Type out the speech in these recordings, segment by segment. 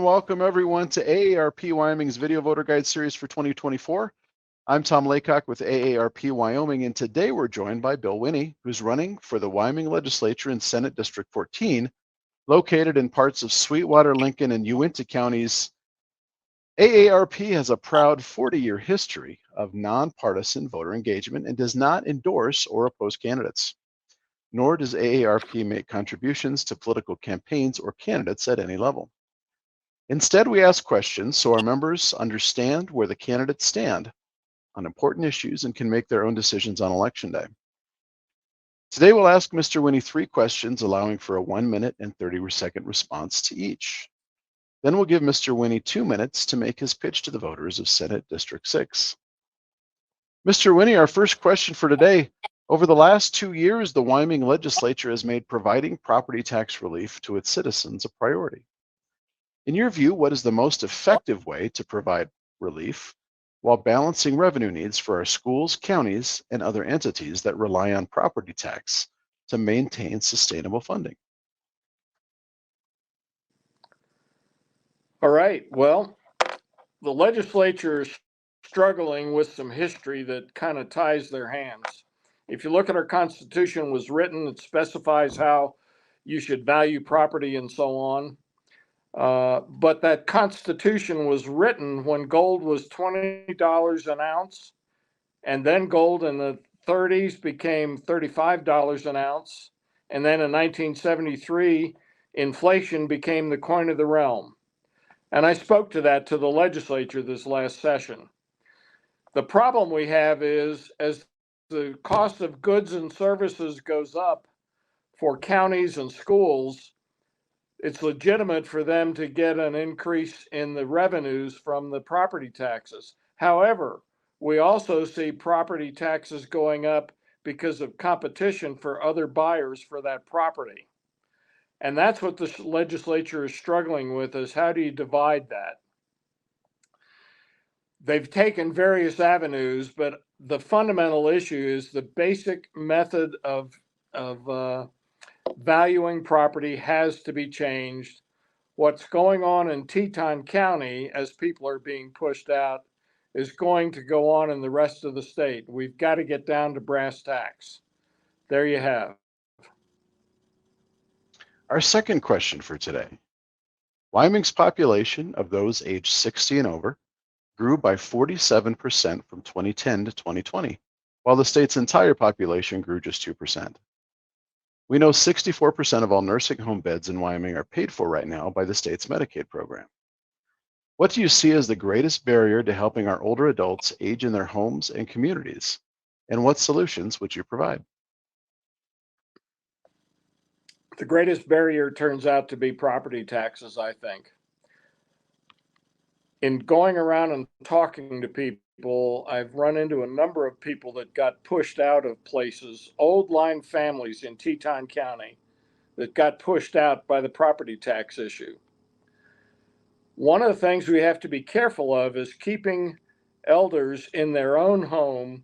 welcome everyone to AARP Wyoming's Video Voter Guide Series for 2024. I'm Tom Laycock with AARP Wyoming, and today we're joined by Bill Winney, who's running for the Wyoming Legislature in Senate District 14, located in parts of Sweetwater, Lincoln, and Uintah counties. AARP has a proud 40-year history of nonpartisan voter engagement and does not endorse or oppose candidates. Nor does AARP make contributions to political campaigns or candidates at any level. Instead, we ask questions so our members understand where the candidates stand on important issues and can make their own decisions on Election Day. Today, we'll ask Mr. Winney 3 questions, allowing for a 1-minute and 30-second response to each. Then we'll give Mr. Winney 2 minutes to make his pitch to the voters of Senate District 6. Mr. Winney, our first question for today. Over the last 2 years, the Wyoming Legislature has made providing property tax relief to its citizens a priority. In your view, what is the most effective way to provide relief while balancing revenue needs for our schools, counties, and other entities that rely on property tax to maintain sustainable funding? All right, well, the legislature is struggling with some history that kind of ties their hands. If you look at our Constitution, was written, it specifies how you should value property and so on. But that Constitution was written when gold was $20 an ounce, and then gold in the 30s became $35 an ounce, and then in 1973, inflation became the coin of the realm. And I spoke to that to the legislature this last session. The problem we have is as the cost of goods and services goes up for counties and schools, it's legitimate for them to get an increase in the revenues from the property taxes. However, we also see property taxes going up because of competition for other buyers for that property. And that's what the legislature is struggling with, is how do you divide that? They've taken various avenues, but the fundamental issue is the basic method of valuing property has to be changed. What's going on in Teton County as people are being pushed out is going to go on in the rest of the state. We've got to get down to brass tacks. There you have. Our second question for today. Wyoming's population of those aged 60 and over grew by 47% from 2010 to 2020, while the state's entire population grew just 2%. We know 64% of all nursing home beds in Wyoming are paid for right now by the state's Medicaid program. What do you see as the greatest barrier to helping our older adults age in their homes and communities? And what solutions would you provide? The greatest barrier turns out to be property taxes, I think. In going around and talking to people, I've run into a number of people that got pushed out of places, old line families in Teton County that got pushed out by the property tax issue. One of the things we have to be careful of is keeping elders in their own home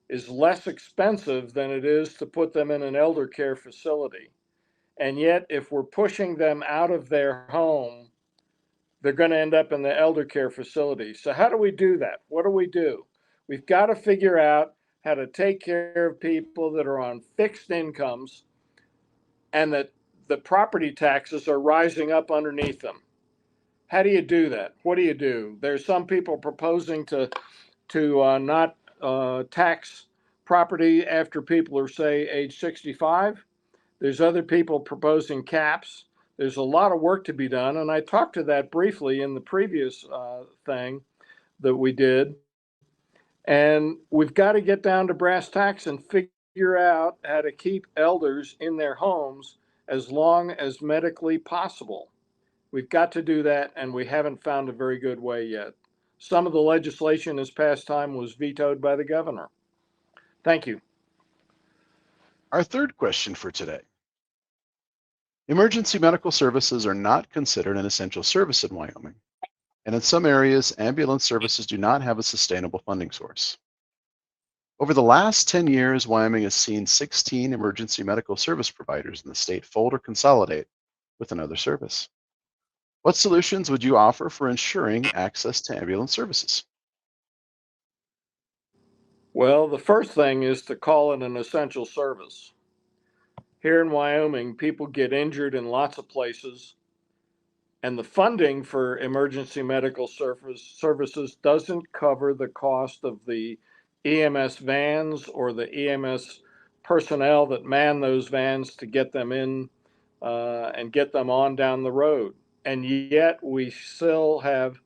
is less expensive than it is to put them in an elder care facility. And yet, if we're pushing them out of their home, they're going to end up in the elder care facility. So how do we do that? What do we do? We've got to figure out how to take care of people that are on fixed incomes and that the property taxes are rising up underneath them. How do you do that? What do you do? There's some people proposing to not tax property after people are, say, age 65. There's other people proposing caps. There's a lot of work to be done, and I talked to that briefly in the previous thing that we did. And we've got to get down to brass tacks and figure out how to keep elders in their homes as long as medically possible. We've got to do that, and we haven't found a very good way yet. Some of the legislation this past time was vetoed by the governor. Thank you. Our third question for today. Emergency medical services are not considered an essential service in Wyoming, and in some areas, ambulance services do not have a sustainable funding source. Over the last 10 years, Wyoming has seen 16 emergency medical service providers in the state fold or consolidate with another service. What solutions would you offer for ensuring access to ambulance services? Well, the first thing is to call it an essential service. Here in Wyoming, people get injured in lots of places, and the funding for emergency medical services doesn't cover the cost of the EMS vans or the EMS personnel that man those vans to get them in and get them on down the road. And yet we still have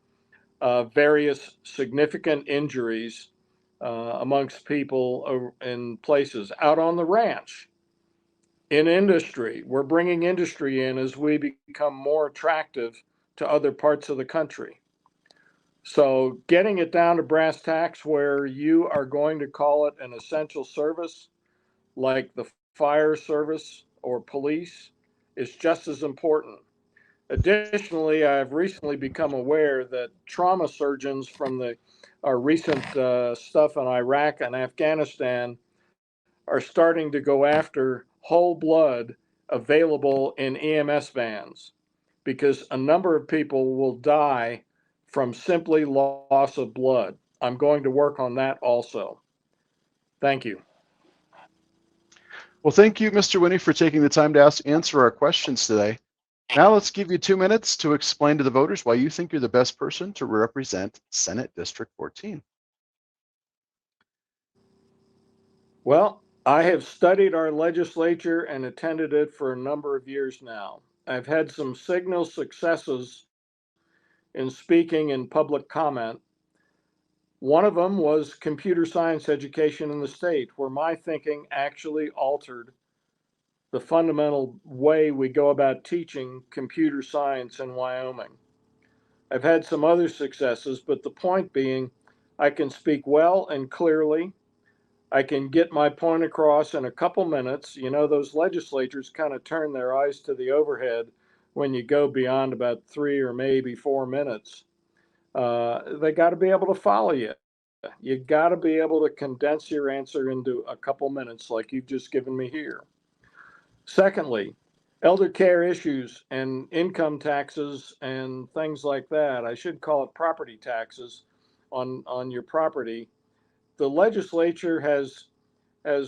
various significant injuries amongst people in places out on the ranch, in industry. We're bringing industry in as we become more attractive to other parts of the country. So getting it down to brass tacks where you are going to call it an essential service, like the fire service or police, is just as important. Additionally, I've recently become aware that trauma surgeons from the our recent stuff in Iraq and Afghanistan are starting to go after whole blood available in EMS vans because a number of people will die from simply loss of blood. I'm going to work on that also. Thank you. Well, thank you, Mr. Winney, for taking the time to answer our questions today. Now let's give you 2 minutes to explain to the voters why you think you're the best person to represent Senate District 14. Well, I have studied our legislature and attended it for a number of years now. I've had some signal successes in speaking in public comment. One of them was computer science education in the state, where my thinking actually altered the fundamental way we go about teaching computer science in Wyoming. I've had some other successes, but the point being, I can speak well and clearly. I can get my point across in a couple minutes. You know, those legislatures kind of turn their eyes to the overhead when you go beyond about 3 or maybe 4 minutes. They got to be able to follow you. You got to be able to condense your answer into a couple minutes like you've just given me here. Secondly, elder care issues and income taxes and things like that. I should call it property taxes on your property. The legislature has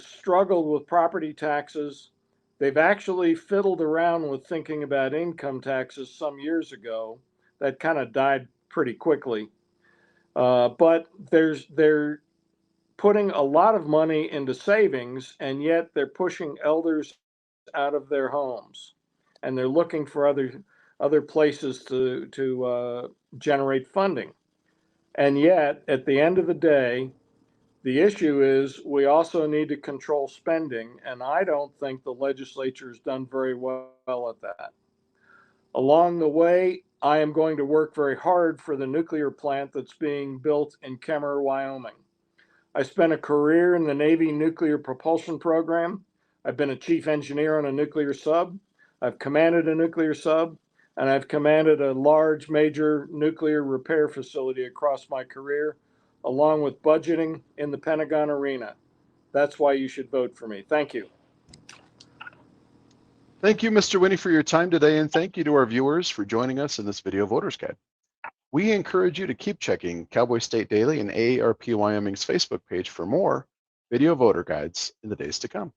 struggled with property taxes. They've actually fiddled around with thinking about income taxes some years ago. That kind of died pretty quickly. But they're putting a lot of money into savings, and yet they're pushing elders out of their homes, and they're looking for other places to generate funding. And yet, at the end of the day, the issue is we also need to control spending, and I don't think the legislature has done very well at that. Along the way, I am going to work very hard for the nuclear plant that's being built in Kemmerer, Wyoming. I spent a career in the Navy nuclear propulsion program. I've been a chief engineer on a nuclear sub. I've commanded a nuclear sub, and I've commanded a large major nuclear repair facility across my career, along with budgeting in the Pentagon arena. That's why you should vote for me. Thank you. Thank you, Mr. Winney, for your time today, and thank you to our viewers for joining us in this video voter's guide. We encourage you to keep checking Cowboy State Daily and AARP Wyoming's Facebook page for more video voter guides in the days to come.